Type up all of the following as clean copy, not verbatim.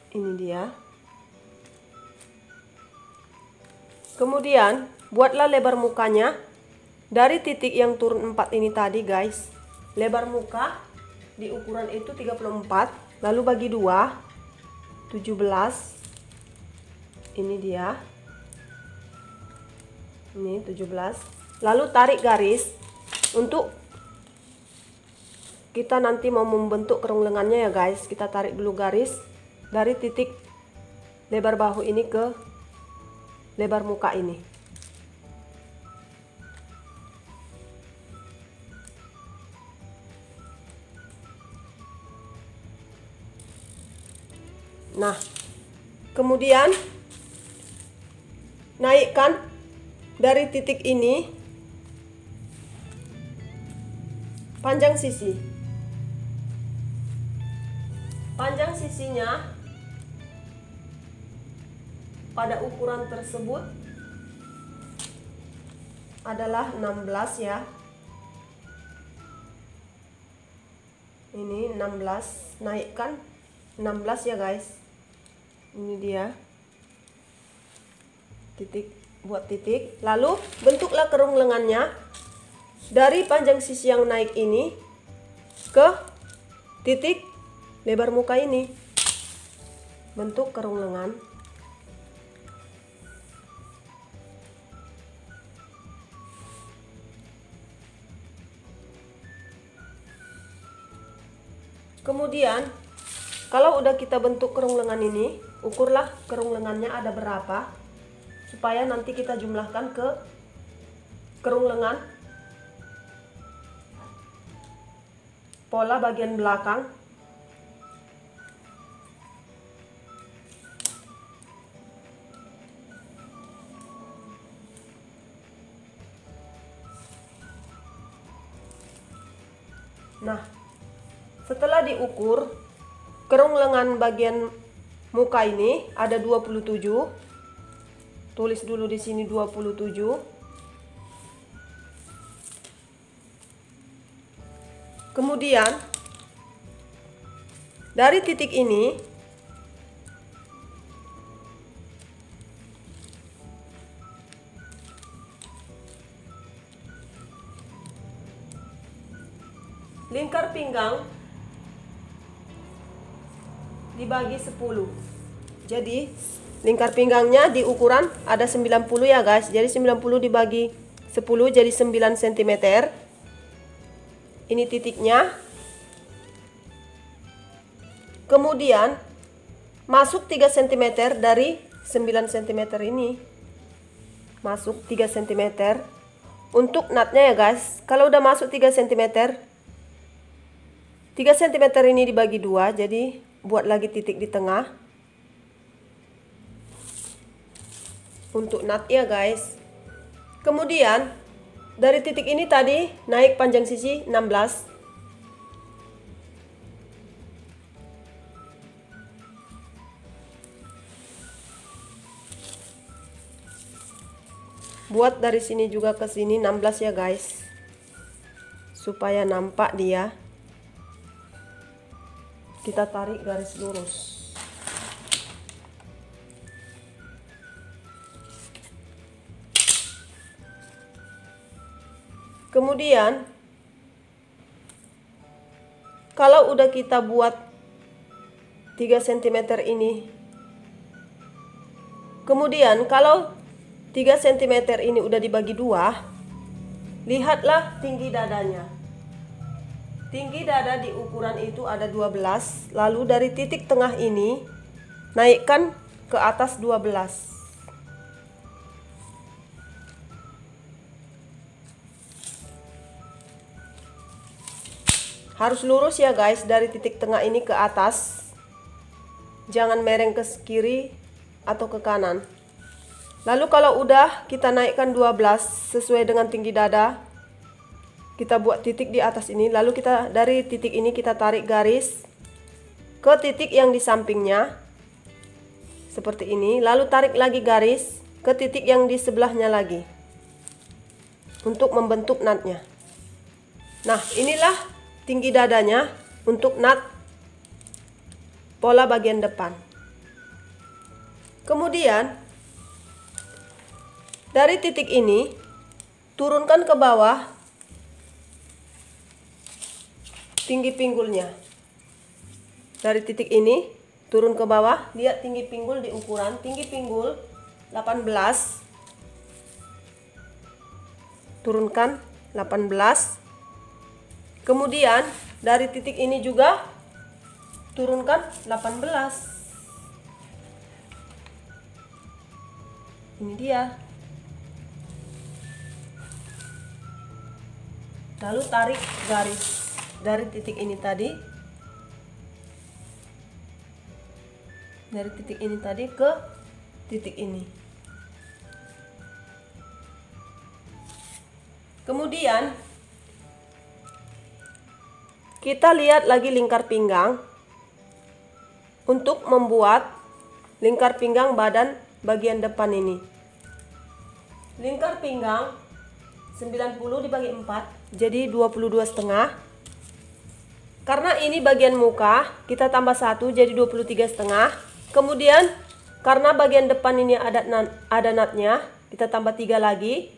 Ini dia. Kemudian buatlah lebar mukanya dari titik yang turun 4 ini tadi guys. Lebar muka di ukuran itu 34, lalu bagi 2, 17. Ini dia. Ini 17. Lalu tarik garis untuk kita nanti mau membentuk kerung lengannya ya guys. Kita tarik dulu garis dari titik lebar bahu ini ke lebar muka ini. Nah, kemudian naikkan dari titik ini panjang sisi. Panjang sisinya pada ukuran tersebut adalah 16 ya. Ini 16, naikkan 16 ya guys. Ini dia. Titik, buat titik. Lalu bentuklah kerung lengannya dari panjang sisi yang naik ini ke titik lebar muka ini. Bentuk kerung lengan. Kemudian kalau udah kita bentuk kerung lengan ini, ukurlah kerung lengannya ada berapa, supaya nanti kita jumlahkan ke kerung lengan pola bagian belakang. Nah, setelah diukur kerung lengan bagian muka ini ada 27. Tulis dulu di sini 27. Kemudian dari titik ini lingkar pinggang dibagi 10. Jadi lingkar pinggangnya di ukuran ada 90 ya guys. Jadi 90 dibagi 10 jadi 9 cm. Ini titiknya. Kemudian masuk 3 cm dari 9 cm ini. Masuk 3 cm. Untuk nutnya ya guys, kalau udah masuk 3 cm, 3 cm ini dibagi 2, jadi buat lagi titik di tengah untuk nut ya guys. Kemudian dari titik ini tadi naik panjang sisi 16. Buat dari sini juga ke sini 16 ya guys, supaya nampak dia. Kita tarik garis lurus. Kemudian kalau udah kita buat 3 cm ini, kemudian kalau 3 cm ini udah dibagi 2, lihatlah tinggi dadanya. Tinggi dada di ukuran itu ada 12, lalu dari titik tengah ini naikkan ke atas 12. Harus lurus ya guys, dari titik tengah ini ke atas. Jangan mereng ke kiri atau ke kanan. Lalu kalau udah kita naikkan 12 sesuai dengan tinggi dada, kita buat titik di atas ini, lalu kita dari titik ini kita tarik garis ke titik yang di sampingnya seperti ini, lalu tarik lagi garis ke titik yang di sebelahnya lagi untuk membentuk nutnya. Nah, inilah tinggi dadanya untuk nut pola bagian depan. Kemudian dari titik ini turunkan ke bawah tinggi pinggulnya. Dari titik ini turun ke bawah, lihat tinggi pinggul di ukuran. Tinggi pinggul 18, turunkan 18. Kemudian dari titik ini juga turunkan 18. Ini dia. Lalu tarik garis dari titik ini tadi. Dari titik ini tadi ke titik ini. Kemudian kita lihat lagi lingkar pinggang. Untuk membuat lingkar pinggang badan bagian depan ini. Lingkar pinggang 90 dibagi 4 jadi 22,5. Karena ini bagian muka, kita tambah 1 jadi 23,5. Kemudian karena bagian depan ini ada natnya, kita tambah 3 lagi.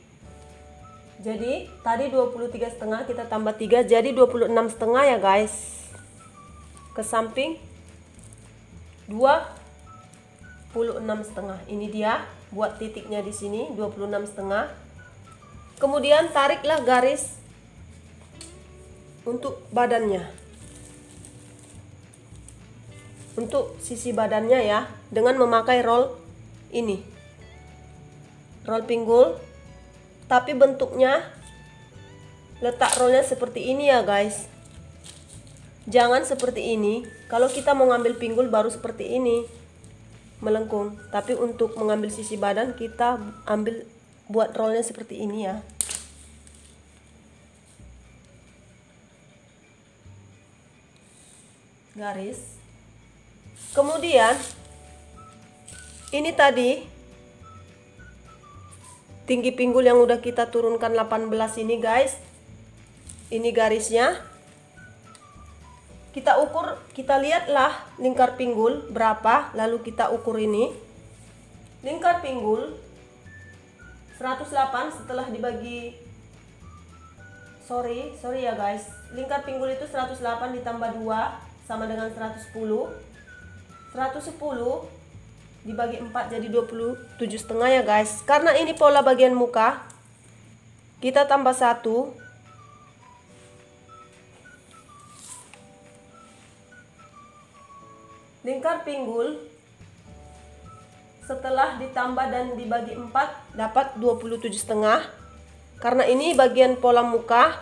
Jadi tadi 23,5 kita tambah 3 jadi 26,5 ya guys. Ke samping 26,5. Ini dia buat titiknya di sini 26,5. Kemudian tariklah garis untuk badannya. Untuk sisi badannya ya, dengan memakai roll ini. Roll pinggul. Tapi bentuknya letak rollnya seperti ini ya guys. Jangan seperti ini. Kalau kita mau ngambil pinggul baru seperti ini, melengkung. Tapi untuk mengambil sisi badan kita ambil buat rollnya seperti ini ya. Garis. Kemudian ini tadi tinggi pinggul yang udah kita turunkan 18 ini guys. Ini garisnya. Kita ukur, kita lihatlah lingkar pinggul berapa, lalu kita ukur ini. Lingkar pinggul 108 setelah dibagi, sorry ya guys. Lingkar pinggul itu 108 ditambah 2 sama dengan 110. 110 dibagi 4 jadi 27,5 ya guys. Karena ini pola bagian muka, kita tambah 1. Lingkar pinggul setelah ditambah dan dibagi 4 dapat 27,5. Karena ini bagian pola muka,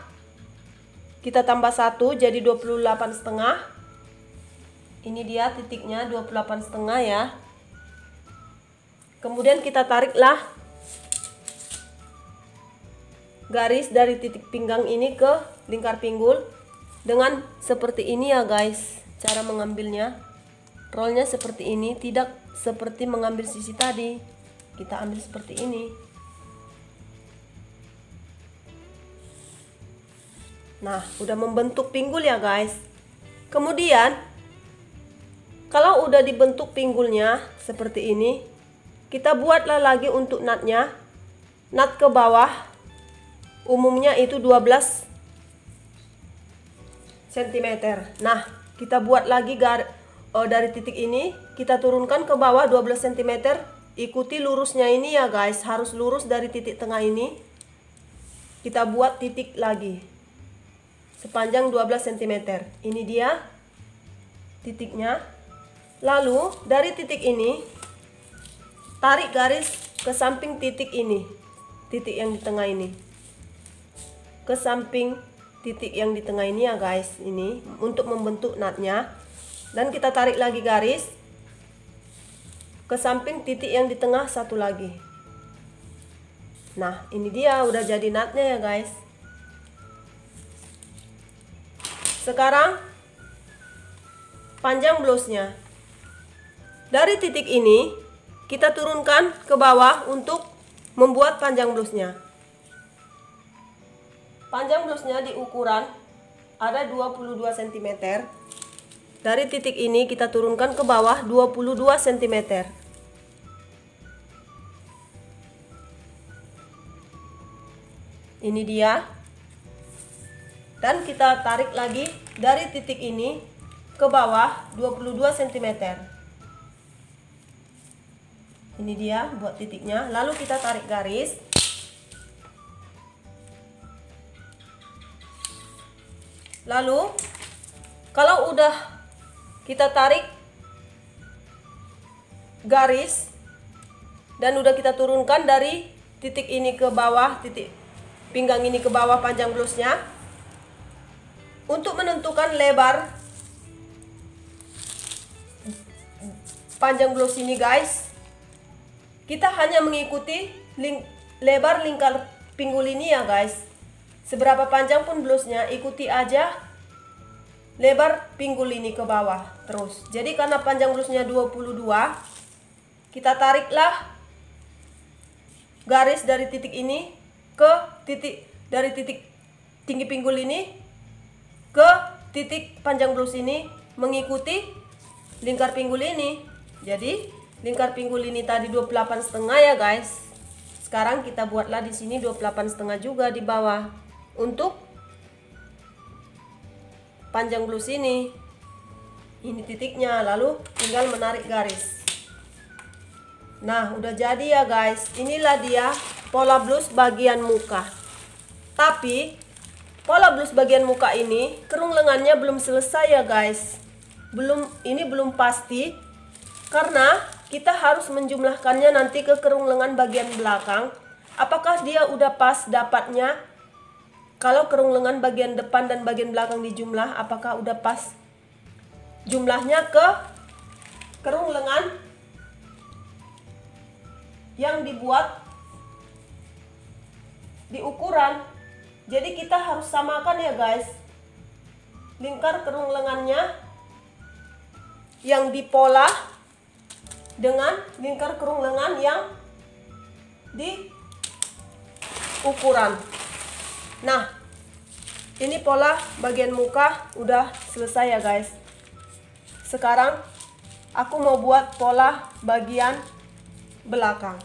kita tambah 1 jadi 28,5. Ini dia titiknya 28,5 ya. Kemudian kita tariklah garis dari titik pinggang ini ke lingkar pinggul dengan seperti ini ya guys. Cara mengambilnya, rollnya seperti ini, tidak seperti mengambil sisi tadi. Kita ambil seperti ini. Nah, udah membentuk pinggul ya guys. Kemudian kalau udah dibentuk pinggulnya seperti ini, kita buatlah lagi untuk natnya. Nat ke bawah umumnya itu 12 cm. Nah, kita buat lagi dari titik ini, kita turunkan ke bawah 12 cm. Ikuti lurusnya ini ya guys, harus lurus dari titik tengah ini. Kita buat titik lagi sepanjang 12 cm. Ini dia titiknya. Lalu dari titik ini tarik garis ke samping titik ini, titik yang di tengah ini, ke samping titik yang di tengah ini ya guys. Ini untuk membentuk natnya. Dan kita tarik lagi garis ke samping titik yang di tengah satu lagi. Nah, ini dia udah jadi natnya ya guys. Sekarang panjang blousenya. Dari titik ini kita turunkan ke bawah untuk membuat panjang blousenya. Panjang blousenya di ukuran ada 22 cm. Dari titik ini kita turunkan ke bawah 22 cm. Ini dia. Dan kita tarik lagi dari titik ini ke bawah 22 cm. Ini dia buat titiknya. Lalu kita tarik garis. Lalu kalau udah kita tarik garis dan udah kita turunkan dari titik ini ke bawah, titik pinggang ini ke bawah panjang blusnya, untuk menentukan lebar panjang blus ini guys, kita hanya mengikuti lebar lingkar pinggul ini ya guys. Seberapa panjang pun blusnya, ikuti aja lebar pinggul ini ke bawah terus. Jadi karena panjang blusnya 22, kita tariklah garis dari titik ini ke titik, dari titik tinggi pinggul ini ke titik panjang blus ini, mengikuti lingkar pinggul ini. Jadi lingkar pinggul ini tadi 28,5 ya guys. Sekarang kita buatlah di sini 28,5 juga di bawah untuk panjang blus ini. Ini titiknya, lalu tinggal menarik garis. Nah, udah jadi ya guys. Inilah dia pola blus bagian muka. Tapi pola blus bagian muka ini kerung lengannya belum selesai ya guys. Ini belum pasti karena kita harus menjumlahkannya nanti ke kerung lengan bagian belakang. Apakah dia udah pas dapatnya? Kalau kerung lengan bagian depan dan bagian belakang dijumlah, apakah udah pas jumlahnya ke kerung lengan yang dibuat di ukuran? Jadi kita harus samakan ya guys, lingkar kerung lengannya yang dipola dengan lingkar kerung lengan yang di ukuran. Nah, ini pola bagian muka udah selesai ya guys. Sekarang aku mau buat pola bagian belakang.